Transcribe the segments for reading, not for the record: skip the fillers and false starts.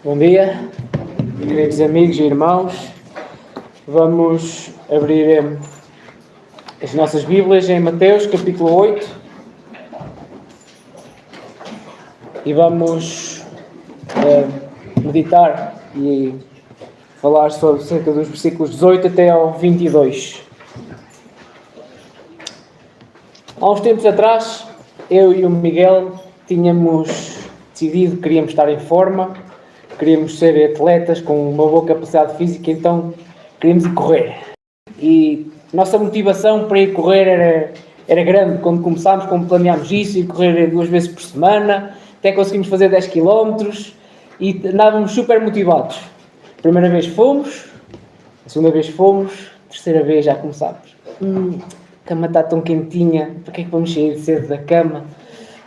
Bom dia, queridos amigos e irmãos. Vamos abrir as nossas Bíblias em Mateus, capítulo 8. E vamos meditar e falar sobre cerca dos versículos 18 até ao 22. Há uns tempos atrás, eu e o Miguel tínhamos decidido que queríamos estar em forma, queríamos ser atletas com uma boa capacidade física, então queríamos ir correr. E a nossa motivação para ir correr era grande. Quando começámos, como planeámos isso, ir correr 2 vezes por semana, até conseguimos fazer 10 km e andávamos super motivados. A primeira vez fomos, a segunda vez fomos, a terceira vez já começámos. A cama está tão quentinha, para que é que vamos sair cedo da cama?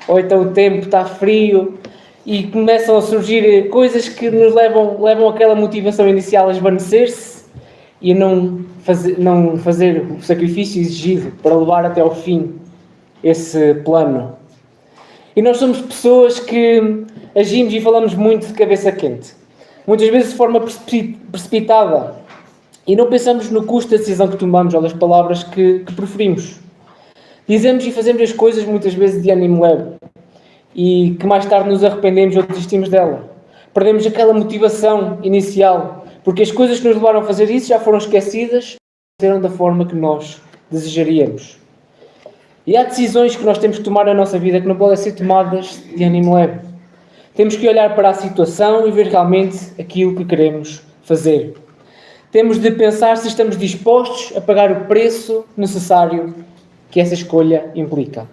Ou então o tempo está frio e começam a surgir coisas que nos levam aquela motivação inicial a esvanecer-se e a não fazer o sacrifício exigido para levar até ao fim esse plano. E nós somos pessoas que agimos e falamos muito de cabeça quente, muitas vezes de forma precipitada, e não pensamos no custo da decisão que tomamos ou das palavras que preferimos. Dizemos e fazemos as coisas muitas vezes de ânimo leve e que mais tarde nos arrependemos ou desistimos dela. Perdemos aquela motivação inicial, porque as coisas que nos levaram a fazer isso já foram esquecidas, não eram da forma que nós desejaríamos. E há decisões que nós temos que tomar na nossa vida que não podem ser tomadas de ânimo leve. Temos que olhar para a situação e ver realmente aquilo que queremos fazer. Temos de pensar se estamos dispostos a pagar o preço necessário que essa escolha implica.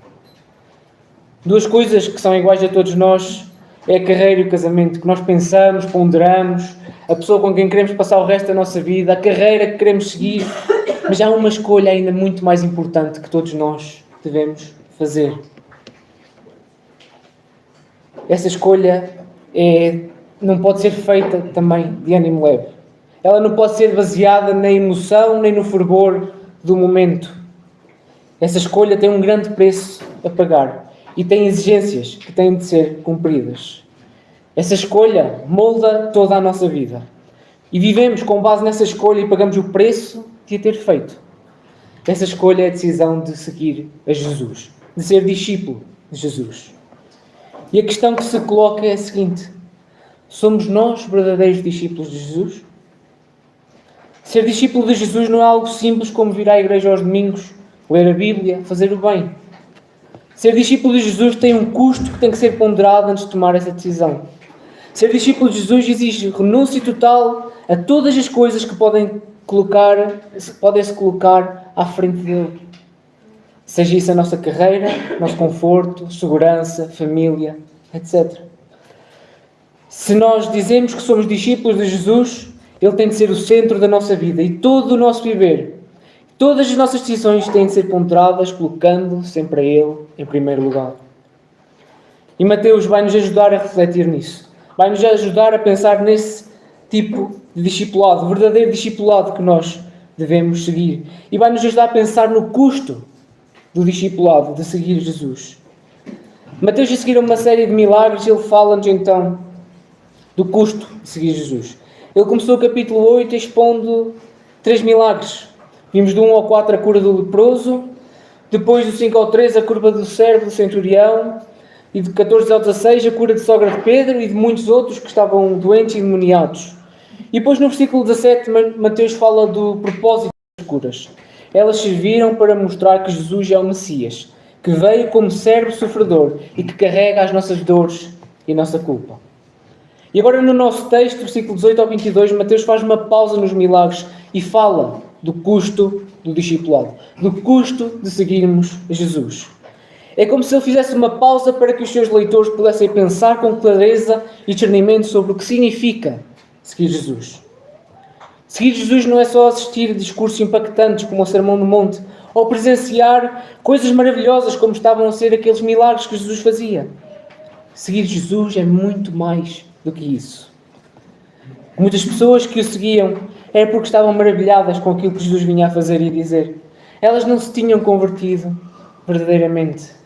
2 coisas que são iguais a todos nós é a carreira e o casamento, que nós pensamos, ponderamos, a pessoa com quem queremos passar o resto da nossa vida, a carreira que queremos seguir, mas há uma escolha ainda muito mais importante que todos nós devemos fazer. Essa escolha não pode ser feita também de ânimo leve. Ela não pode ser baseada na emoção nem no fervor do momento. Essa escolha tem um grande preço a pagar e tem exigências que têm de ser cumpridas. Essa escolha molda toda a nossa vida. E vivemos com base nessa escolha e pagamos o preço de a ter feito. Essa escolha é a decisão de seguir a Jesus, de ser discípulo de Jesus. E a questão que se coloca é a seguinte: somos nós verdadeiros discípulos de Jesus? Ser discípulo de Jesus não é algo simples como vir à igreja aos domingos, ler a Bíblia, fazer o bem. Ser discípulo de Jesus tem um custo que tem que ser ponderado antes de tomar essa decisão. Ser discípulo de Jesus exige renúncia total a todas as coisas que podem se colocar à frente dele. Seja isso a nossa carreira, nosso conforto, segurança, família, etc. Se nós dizemos que somos discípulos de Jesus, Ele tem de ser o centro da nossa vida e todo o nosso viver. Todas as nossas decisões têm de ser ponderadas, colocando sempre a Ele em primeiro lugar. E Mateus vai-nos ajudar a refletir nisso. Vai-nos ajudar a pensar nesse tipo de discipulado, verdadeiro discipulado que nós devemos seguir. E vai-nos ajudar a pensar no custo do discipulado, de seguir Jesus. Mateus, a seguir a uma série de milagres, ele fala-nos então do custo de seguir Jesus. Ele começou o capítulo 8 expondo 3 milagres. Vimos do 1 ao 4 a cura do leproso, depois do 5 ao 13 a cura do servo do centurião, e de 14 ao 16 a cura de sogra de Pedro e de muitos outros que estavam doentes e endemoniados. E depois no versículo 17 Mateus fala do propósito das curas. Elas serviram para mostrar que Jesus é o Messias, que veio como servo sofredor e que carrega as nossas dores e a nossa culpa. E agora no nosso texto, versículo 18 ao 22, Mateus faz uma pausa nos milagres e fala do custo do discipulado, do custo de seguirmos Jesus. É como se ele fizesse uma pausa para que os seus leitores pudessem pensar com clareza e discernimento sobre o que significa seguir Jesus. Seguir Jesus não é só assistir a discursos impactantes como o Sermão do Monte, ou presenciar coisas maravilhosas como estavam a ser aqueles milagres que Jesus fazia. Seguir Jesus é muito mais do que isso. Muitas pessoas que o seguiam é porque estavam maravilhadas com aquilo que Jesus vinha a fazer e dizer. Elas não se tinham convertido verdadeiramente.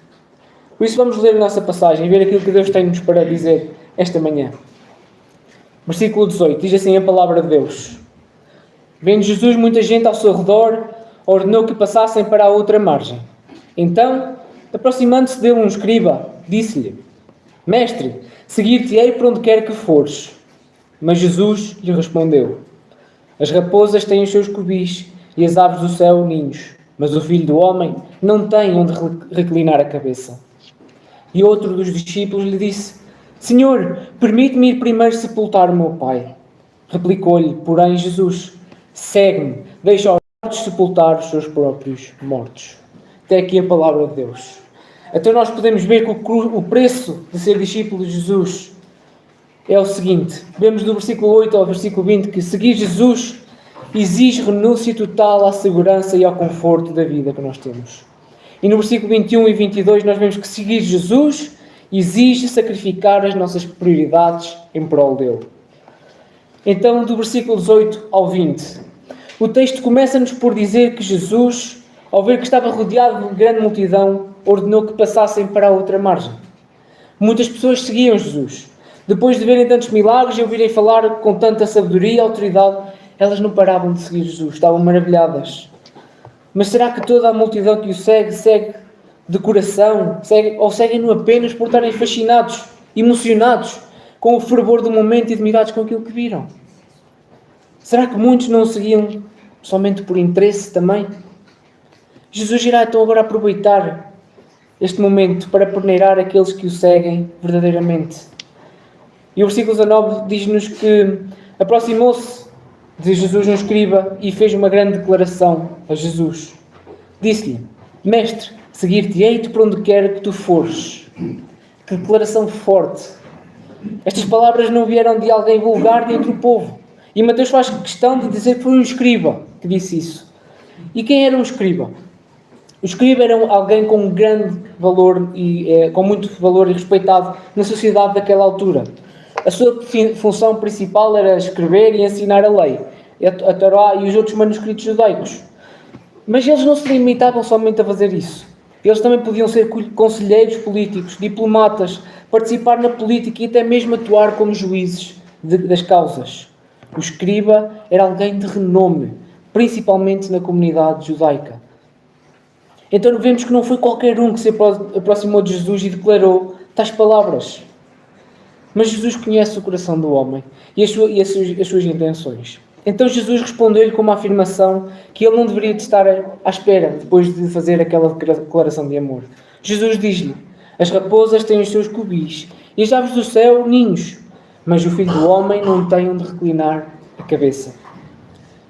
Por isso vamos ler a nossa passagem e ver aquilo que Deus tem-nos para dizer esta manhã. Versículo 18, diz assim a palavra de Deus. Vendo Jesus muita gente ao seu redor, ordenou que passassem para a outra margem. Então, aproximando-se dele um escriba, disse-lhe: Mestre, seguir-te-ei por onde quer que fores. Mas Jesus lhe respondeu: As raposas têm os seus covis e as aves do céu ninhos, mas o Filho do Homem não tem onde reclinar a cabeça. E outro dos discípulos lhe disse: Senhor, permite-me ir primeiro sepultar o meu pai. Replicou-lhe, porém, Jesus: Segue-me, deixa os mortos sepultar os seus próprios mortos. Até aqui a palavra de Deus. Então nós podemos ver que o preço de ser discípulo de Jesus é o seguinte. Vemos do versículo 8 ao versículo 20 que seguir Jesus exige renúncia total à segurança e ao conforto da vida que nós temos. E no versículo 21 e 22 nós vemos que seguir Jesus exige sacrificar as nossas prioridades em prol dele. Então, do versículo 18 ao 20, o texto começa-nos por dizer que Jesus, ao ver que estava rodeado de grande multidão, ordenou que passassem para a outra margem. Muitas pessoas seguiam Jesus. Depois de verem tantos milagres e ouvirem falar com tanta sabedoria e autoridade, elas não paravam de seguir Jesus, estavam maravilhadas. Mas será que toda a multidão que o segue de coração, ou seguem-no apenas por estarem fascinados, emocionados, com o fervor do momento e admirados com aquilo que viram? Será que muitos não o seguiam somente por interesse também? Jesus irá então agora aproveitar este momento para peneirar aqueles que o seguem verdadeiramente. E o versículo 19 diz-nos que aproximou-se de Jesus um escriba e fez uma grande declaração a Jesus. Disse-lhe: Mestre, seguir-te-ei por onde quer que tu fores. Que declaração forte! Estas palavras não vieram de alguém vulgar dentre o povo. E Mateus faz questão de dizer que foi um escriba que disse isso. E quem era um escriba? O escriba era alguém com grande valor e com muito valor e respeitado na sociedade daquela altura. A sua função principal era escrever e ensinar a lei, a Torá e os outros manuscritos judaicos. Mas eles não se limitavam somente a fazer isso. Eles também podiam ser conselheiros políticos, diplomatas, participar na política e até mesmo atuar como juízes das causas. O escriba era alguém de renome, principalmente na comunidade judaica. Então vemos que não foi qualquer um que se aproximou de Jesus e declarou tais palavras. Mas Jesus conhece o coração do homem e as suas intenções. Então Jesus respondeu-lhe com uma afirmação que ele não deveria estar à espera depois de fazer aquela declaração de amor. Jesus diz-lhe: As raposas têm os seus covis e as aves do céu ninhos, mas o Filho do Homem não tem onde reclinar a cabeça.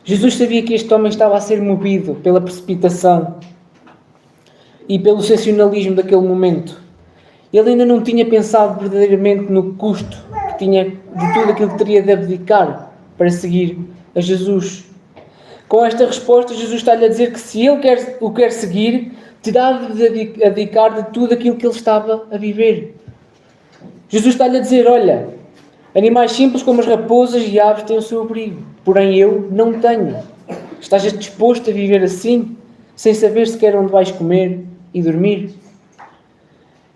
Jesus sabia que este homem estava a ser movido pela precipitação e pelo sensacionalismo daquele momento. Ele ainda não tinha pensado verdadeiramente no custo que tinha de tudo aquilo que teria de abdicar para seguir a Jesus. Com esta resposta, Jesus está-lhe a dizer que se ele o quer seguir, terá de abdicar de tudo aquilo que ele estava a viver. Jesus está-lhe a dizer: olha, animais simples como as raposas e aves têm o seu abrigo, porém eu não tenho. Estás disposto a viver assim, sem saber sequer onde vais comer e dormir?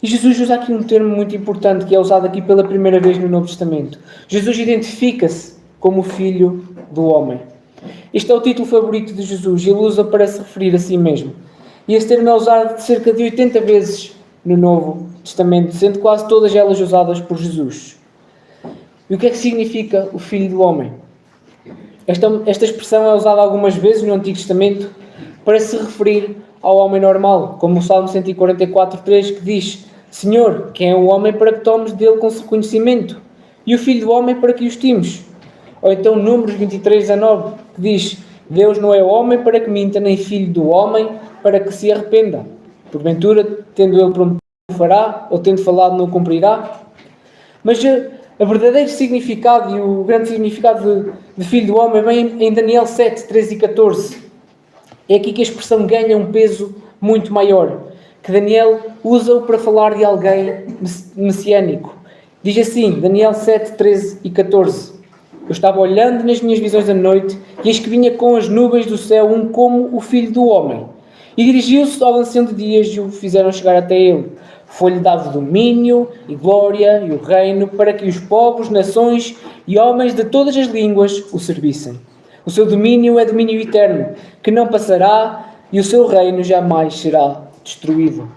E Jesus usa aqui um termo muito importante que é usado aqui pela primeira vez no Novo Testamento. Jesus identifica-se como o Filho do Homem. Este é o título favorito de Jesus e ele usa para se referir a si mesmo. E esse termo é usado cerca de 80 vezes no Novo Testamento, sendo quase todas elas usadas por Jesus. E o que é que significa o Filho do Homem? Esta expressão é usada algumas vezes no Antigo Testamento para se referir ao homem normal, como o Salmo 144:3 que diz: Senhor, quem é o homem para que tomes dele com conhecimento? E o Filho do Homem para que o estimes? Ou então Números 23:19 que diz: Deus não é homem para que minta, nem filho do homem para que se arrependa. Porventura, tendo ele prometido, o fará, ou tendo falado, não o cumprirá? Mas o verdadeiro significado e o grande significado de Filho do Homem vem em Daniel 7:13 e 14. É aqui que a expressão ganha um peso muito maior, que Daniel usa-o para falar de alguém messiânico. Diz assim, Daniel 7:13 e 14. Eu estava olhando nas minhas visões da noite, e eis que vinha com as nuvens do céu como o Filho do Homem. E dirigiu-se ao ancião de dias e o fizeram chegar até ele. Foi-lhe dado domínio e glória e o reino para que os povos, nações e homens de todas as línguas o servissem. O seu domínio é domínio eterno, que não passará, e o seu reino jamais será destruído.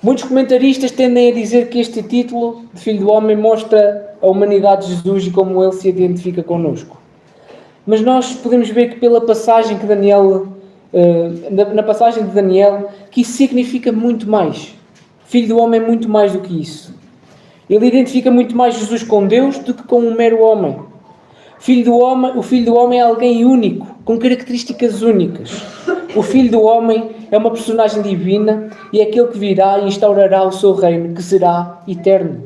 Muitos comentaristas tendem a dizer que este título de Filho do Homem mostra a humanidade de Jesus e como ele se identifica connosco. Mas nós podemos ver que pela passagem que na passagem de Daniel, que isso significa muito mais. Filho do Homem é muito mais do que isso. Ele identifica muito mais Jesus com Deus do que com um mero homem. O Filho do Homem é alguém único, com características únicas. O Filho do Homem é uma personagem divina e é aquele que virá e instaurará o seu reino, que será eterno.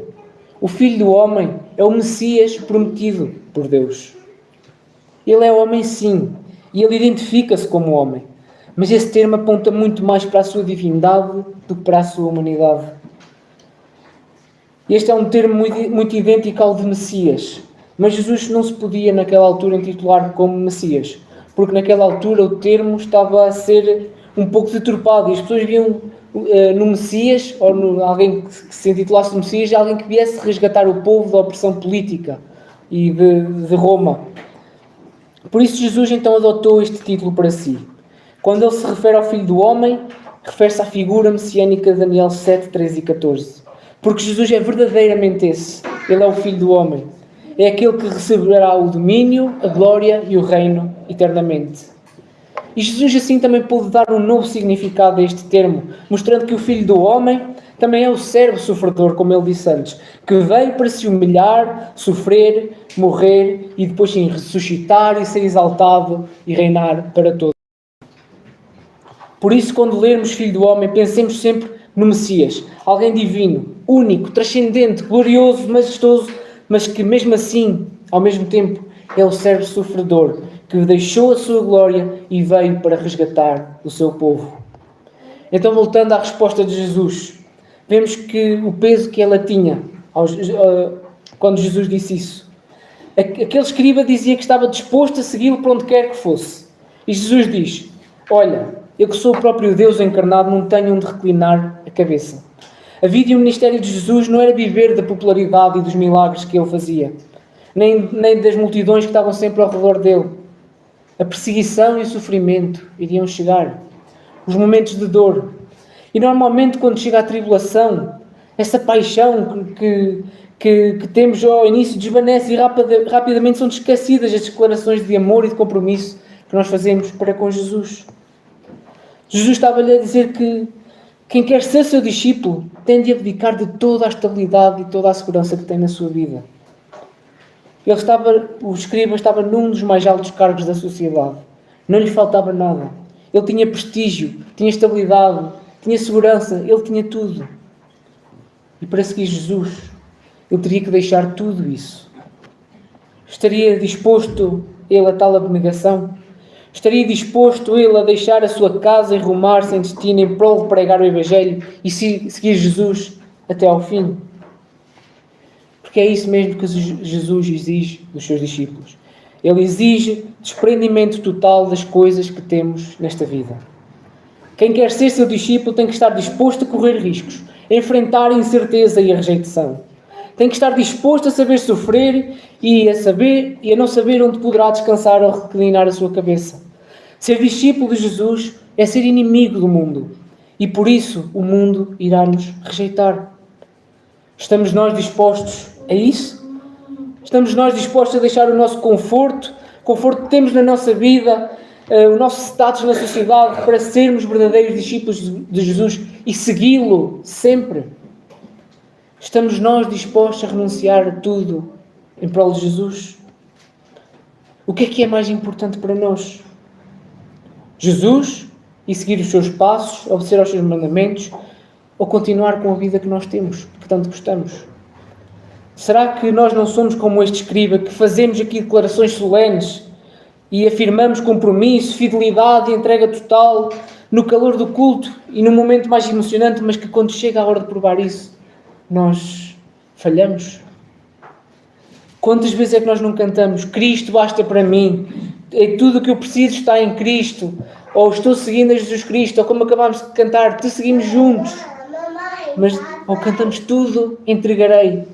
O Filho do Homem é o Messias prometido por Deus. Ele é homem, sim, e ele identifica-se como homem. Mas esse termo aponta muito mais para a sua divindade do que para a sua humanidade. Este é um termo muito idêntico ao de Messias. Mas Jesus não se podia, naquela altura, intitular como Messias. Porque naquela altura o termo estava a ser um pouco deturpado. E as pessoas viam no Messias, ou no alguém que se intitulasse Messias, alguém que viesse resgatar o povo da opressão política e de Roma. Por isso Jesus então adotou este título para si. Quando ele se refere ao Filho do Homem, refere-se à figura messiânica de Daniel 7, 13 e 14. Porque Jesus é verdadeiramente esse. Ele é o Filho do Homem. É aquele que receberá o domínio, a glória e o reino eternamente. E Jesus assim também pôde dar um novo significado a este termo, mostrando que o Filho do Homem também é o servo sofredor, como ele disse antes, que veio para se humilhar, sofrer, morrer e depois sim ressuscitar e ser exaltado e reinar para todos. Por isso, quando lermos Filho do Homem, pensemos sempre no Messias, alguém divino, único, transcendente, glorioso, majestoso, mas que mesmo assim, ao mesmo tempo, é o servo sofredor, que deixou a sua glória e veio para resgatar o seu povo. Então, voltando à resposta de Jesus, vemos que o peso que ela tinha quando Jesus disse isso. Aquele escriba dizia que estava disposto a segui-lo para onde quer que fosse. E Jesus diz: olha, eu que sou o próprio Deus encarnado, não tenho onde reclinar a cabeça. A vida e o ministério de Jesus não era viver da popularidade e dos milagres que ele fazia, nem das multidões que estavam sempre ao redor dele. A perseguição e o sofrimento iriam chegar, os momentos de dor. E normalmente quando chega a tribulação, essa paixão que temos ao início desvanece e rapidamente são esquecidas as declarações de amor e de compromisso que nós fazemos para com Jesus. Jesus estava-lhe a dizer que quem quer ser seu discípulo tem de abdicar de toda a estabilidade e toda a segurança que tem na sua vida. O escriba estava num dos mais altos cargos da sociedade. Não lhe faltava nada. Ele tinha prestígio, tinha estabilidade, tinha segurança, ele tinha tudo. E para seguir Jesus, ele teria que deixar tudo isso. Estaria disposto ele a tal abnegação? Estaria disposto ele a deixar a sua casa e rumar sem destino em prol de pregar o Evangelho e seguir Jesus até ao fim? Porque é isso mesmo que Jesus exige dos seus discípulos. Ele exige desprendimento total das coisas que temos nesta vida. Quem quer ser seu discípulo tem que estar disposto a correr riscos, a enfrentar a incerteza e a rejeição. Tem que estar disposto a saber sofrer e a não saber onde poderá descansar ou reclinar a sua cabeça. Ser discípulo de Jesus é ser inimigo do mundo e por isso o mundo irá nos rejeitar. Estamos nós dispostos a isso? Estamos nós dispostos a deixar o nosso conforto que temos na nossa vida, o nosso status na sociedade para sermos verdadeiros discípulos de Jesus e segui-lo sempre? Estamos nós dispostos a renunciar a tudo em prol de Jesus? O que é mais importante para nós? Jesus e seguir os seus passos, obedecer aos seus mandamentos, ou continuar com a vida que nós temos, que tanto gostamos? Será que nós não somos como este escriba, que fazemos aqui declarações solenes e afirmamos compromisso, fidelidade e entrega total no calor do culto e no momento mais emocionante, mas que quando chega a hora de provar isso, nós falhamos? Quantas vezes é que nós não cantamos Cristo basta para mim, tudo o que eu preciso está em Cristo, ou estou seguindo a Jesus Cristo, ou como acabámos de cantar, te seguimos juntos? mas ou cantamos tudo, entregarei.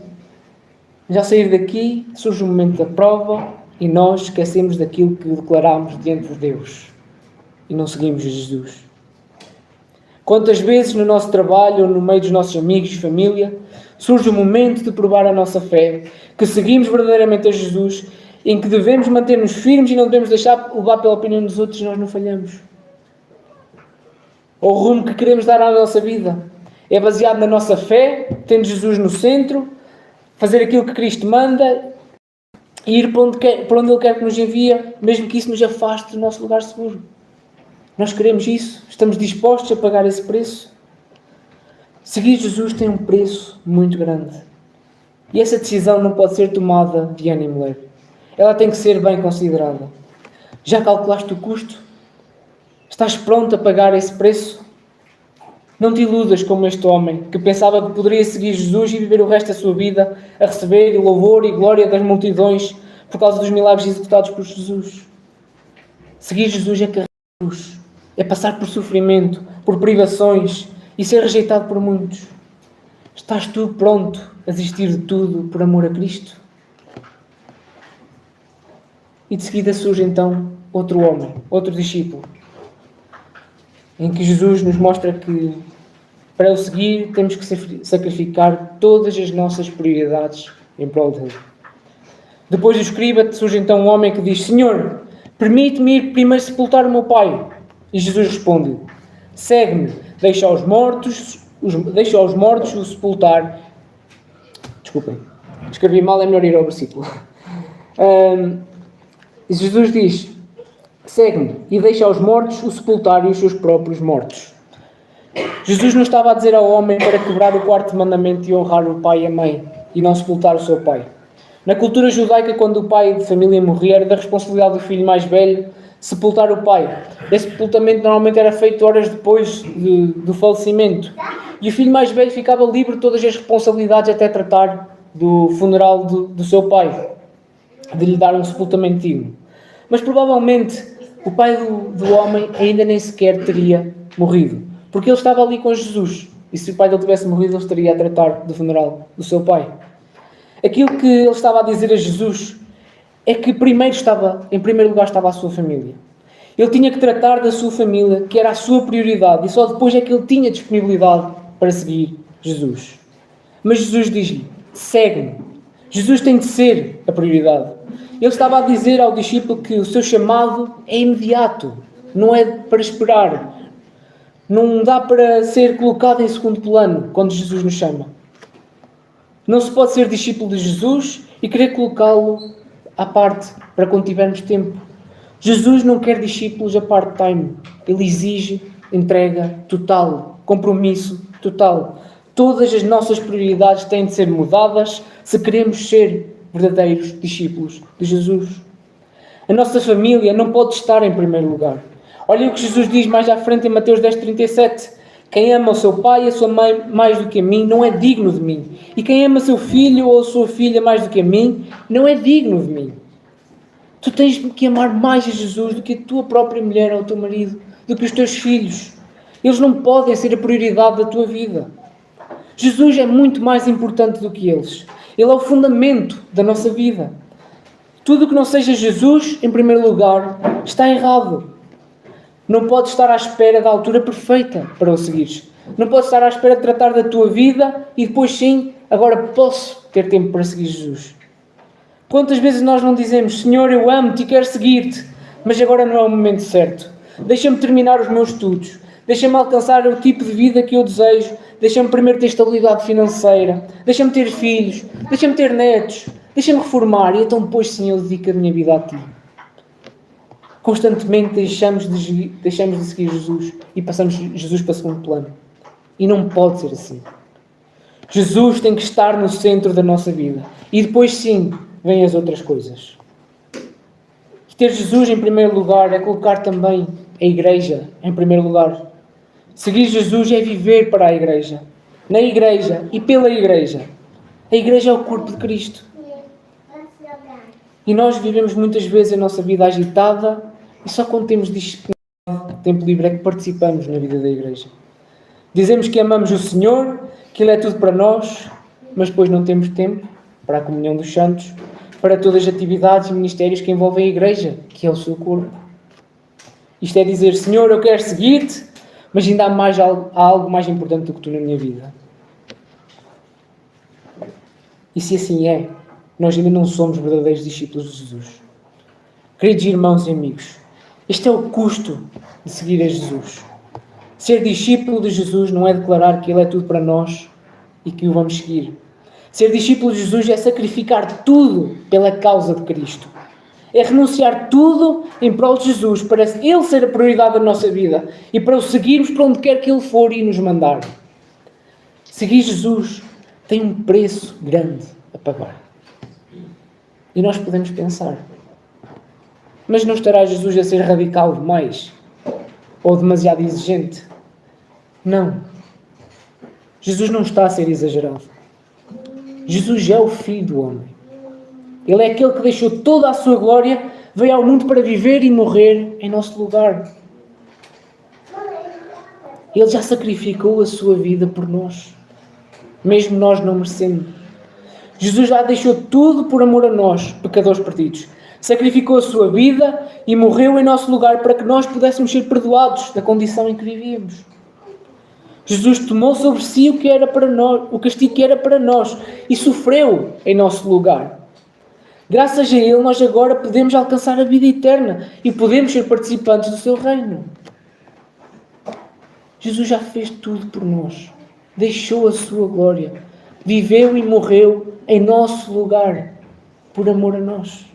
Já ao sair daqui, surge o momento da prova e nós esquecemos daquilo que declarámos diante de Deus e não seguimos Jesus. Quantas vezes no nosso trabalho ou no meio dos nossos amigos e família surge o momento de provar a nossa fé, que seguimos verdadeiramente a Jesus, em que devemos manter-nos firmes e não devemos deixar levar pela opinião dos outros e nós não falhamos. Ou o rumo que queremos dar à nossa vida é baseado na nossa fé, tendo Jesus no centro, fazer aquilo que Cristo manda e ir para onde Ele quer que nos envia, mesmo que isso nos afaste do nosso lugar seguro. Nós queremos isso? Estamos dispostos a pagar esse preço? Seguir Jesus tem um preço muito grande. E essa decisão não pode ser tomada de ânimo leve. Ela tem que ser bem considerada. Já calculaste o custo? Estás pronto a pagar esse preço? Não te iludas como este homem, que pensava que poderia seguir Jesus e viver o resto da sua vida a receber o louvor e glória das multidões por causa dos milagres executados por Jesus. Seguir Jesus é carregar a cruz, é passar por sofrimento, por privações e ser rejeitado por muitos. Estás tu pronto a desistir de tudo por amor a Cristo? E de seguida surge então outro homem, outro discípulo, em que Jesus nos mostra que para o seguir temos que sacrificar todas as nossas prioridades em prol dele. Depois do escriba surge então um homem que diz: Senhor, permite-me ir primeiro sepultar o meu pai. E Jesus responde: segue-me, deixa aos mortos o sepultar. Desculpem, escrevi mal, é melhor ir ao versículo. Jesus diz: segue-me e deixa aos mortos o sepultarem os seus próprios mortos. Jesus não estava a dizer ao homem para quebrar o quarto mandamento e honrar o pai e a mãe e não sepultar o seu pai. Na cultura judaica, quando o pai de família morria, era da responsabilidade do filho mais velho sepultar o pai. Esse sepultamento normalmente era feito horas depois do falecimento. E o filho mais velho ficava livre de todas as responsabilidades até tratar do funeral do seu pai, de lhe dar um sepultamento digno. Mas provavelmente o pai do homem ainda nem sequer teria morrido, porque ele estava ali com Jesus. E se o pai dele tivesse morrido, ele estaria a tratar do funeral do seu pai. Aquilo que ele estava a dizer a Jesus é que em primeiro lugar estava a sua família. Ele tinha que tratar da sua família, que era a sua prioridade, e só depois é que ele tinha disponibilidade para seguir Jesus. Mas Jesus diz-lhe: segue-me. Jesus tem de ser a prioridade. Ele estava a dizer ao discípulo que o seu chamado é imediato, não é para esperar. Não dá para ser colocado em segundo plano quando Jesus nos chama. Não se pode ser discípulo de Jesus e querer colocá-lo à parte para quando tivermos tempo. Jesus não quer discípulos a part-time. Ele exige entrega total, compromisso total. Todas as nossas prioridades têm de ser mudadas se queremos ser verdadeiros discípulos de Jesus. A nossa família não pode estar em primeiro lugar. Olha o que Jesus diz mais à frente em Mateus 10:37. Quem ama o seu pai e a sua mãe mais do que a mim, não é digno de mim. E quem ama seu filho ou a sua filha mais do que a mim, não é digno de mim. Tu tens que amar mais a Jesus do que a tua própria mulher ou o teu marido, do que os teus filhos. Eles não podem ser a prioridade da tua vida. Jesus é muito mais importante do que eles. Ele é o fundamento da nossa vida. Tudo que não seja Jesus, em primeiro lugar, está errado. Não podes estar à espera da altura perfeita para o seguires. Não podes estar à espera de tratar da tua vida e depois sim, agora posso ter tempo para seguir Jesus. Quantas vezes nós não dizemos: Senhor, eu amo-te e quero seguir-te, mas agora não é o momento certo. Deixa-me terminar os meus estudos. Deixa-me alcançar o tipo de vida que eu desejo. Deixa-me primeiro ter estabilidade financeira. Deixa-me ter filhos. Deixa-me ter netos. Deixa-me reformar. E então depois sim eu dedico a minha vida a ti. Constantemente deixamos de seguir Jesus e passamos Jesus para segundo plano. E não pode ser assim. Jesus tem que estar no centro da nossa vida. E depois sim, vêm as outras coisas. Ter Jesus em primeiro lugar é colocar também a igreja em primeiro lugar. Seguir Jesus é viver para a igreja. Na igreja e pela igreja. A igreja é o corpo de Cristo. E nós vivemos muitas vezes a nossa vida agitada e só quando temos disponibilidade, tempo livre, é que participamos na vida da igreja. Dizemos que amamos o Senhor, que Ele é tudo para nós, mas depois não temos tempo para a comunhão dos santos, para todas as atividades e ministérios que envolvem a igreja, que é o seu corpo. Isto é dizer, Senhor, eu quero seguir-te, mas ainda há algo mais importante do que tu na minha vida. E se assim é, nós ainda não somos verdadeiros discípulos de Jesus. Queridos irmãos e amigos, este é o custo de seguir a Jesus. Ser discípulo de Jesus não é declarar que Ele é tudo para nós e que o vamos seguir. Ser discípulo de Jesus é sacrificar tudo pela causa de Cristo. É renunciar tudo em prol de Jesus para Ele ser a prioridade da nossa vida e para o seguirmos para onde quer que Ele for e nos mandar. Seguir Jesus tem um preço grande a pagar. E nós podemos pensar, mas não estará Jesus a ser radical demais? Ou demasiado exigente? Não. Jesus não está a ser exagerado. Jesus é o Filho do homem. Ele é aquele que deixou toda a sua glória, veio ao mundo para viver e morrer em nosso lugar. Ele já sacrificou a sua vida por nós, mesmo nós não merecendo. Jesus já deixou tudo por amor a nós, pecadores perdidos. Sacrificou a sua vida e morreu em nosso lugar para que nós pudéssemos ser perdoados da condição em que vivíamos. Jesus tomou sobre si o que era para nós, o castigo que era para nós e sofreu em nosso lugar. Graças a Ele, nós agora podemos alcançar a vida eterna e podemos ser participantes do seu reino. Jesus já fez tudo por nós. Deixou a sua glória. Viveu e morreu em nosso lugar, por amor a nós.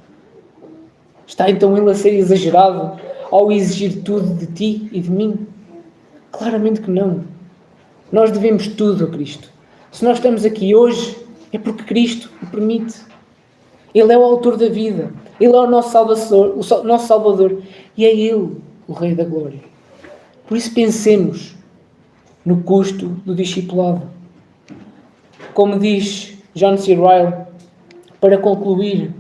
Está então Ele a ser exagerado ao exigir tudo de ti e de mim? Claramente que não. Nós devemos tudo a Cristo. Se nós estamos aqui hoje, é porque Cristo o permite. Ele é o autor da vida. Ele é o nosso Salvador. E é Ele o Rei da Glória. Por isso pensemos no custo do discipulado. Como diz John C. Ryle, para concluir,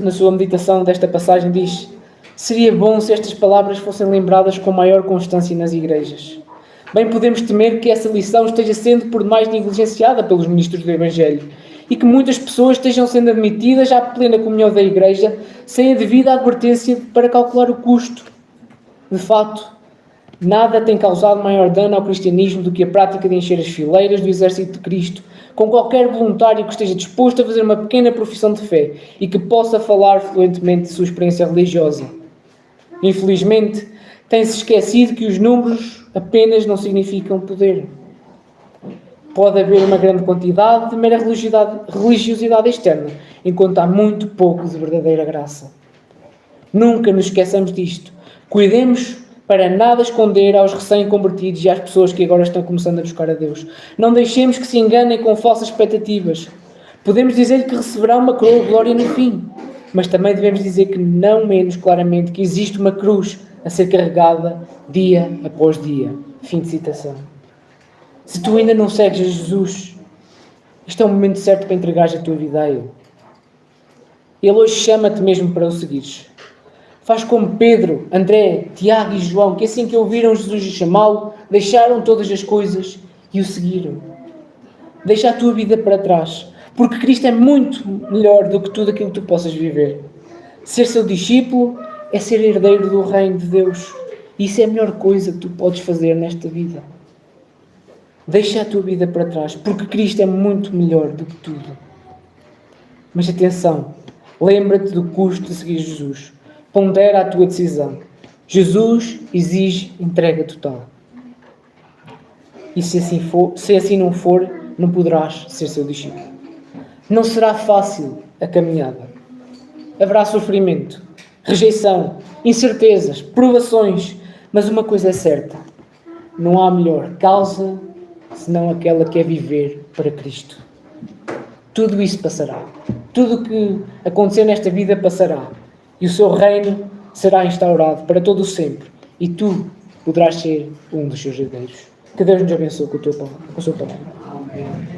na sua meditação desta passagem, diz: seria bom se estas palavras fossem lembradas com maior constância nas igrejas. Bem podemos temer que essa lição esteja sendo por demais negligenciada pelos ministros do Evangelho e que muitas pessoas estejam sendo admitidas à plena comunhão da igreja sem a devida advertência para calcular o custo. De facto, nada tem causado maior dano ao cristianismo do que a prática de encher as fileiras do exército de Cristo com qualquer voluntário que esteja disposto a fazer uma pequena profissão de fé e que possa falar fluentemente de sua experiência religiosa. Infelizmente, tem-se esquecido que os números apenas não significam poder. Pode haver uma grande quantidade de mera religiosidade externa, enquanto há muito pouco de verdadeira graça. Nunca nos esqueçamos disto. Cuidemos para nada esconder aos recém-convertidos e às pessoas que agora estão começando a buscar a Deus. Não deixemos que se enganem com falsas expectativas. Podemos dizer que receberá uma coroa de glória no fim, mas também devemos dizer que não menos claramente que existe uma cruz a ser carregada dia após dia. Fim de citação. Se tu ainda não segues a Jesus, este é o momento certo para entregares a tua vida a Ele. Ele hoje chama-te mesmo para o seguires. Faz como Pedro, André, Tiago e João, que assim que ouviram Jesus chamá-lo, deixaram todas as coisas e o seguiram. Deixa a tua vida para trás, porque Cristo é muito melhor do que tudo aquilo que tu possas viver. Ser seu discípulo é ser herdeiro do reino de Deus. E isso é a melhor coisa que tu podes fazer nesta vida. Deixa a tua vida para trás, porque Cristo é muito melhor do que tudo. Mas atenção, lembra-te do custo de seguir Jesus. Pondera a tua decisão. Jesus exige entrega total. E se assim não for, não poderás ser seu discípulo. Não será fácil a caminhada. Haverá sofrimento, rejeição, incertezas, provações, mas uma coisa é certa: não há melhor causa senão aquela que é viver para Cristo. Tudo isso passará. Tudo o que acontecer nesta vida passará. E o seu reino será instaurado para todo o sempre. E tu poderás ser um dos seus herdeiros. Que Deus nos abençoe com a sua palavra. Amém.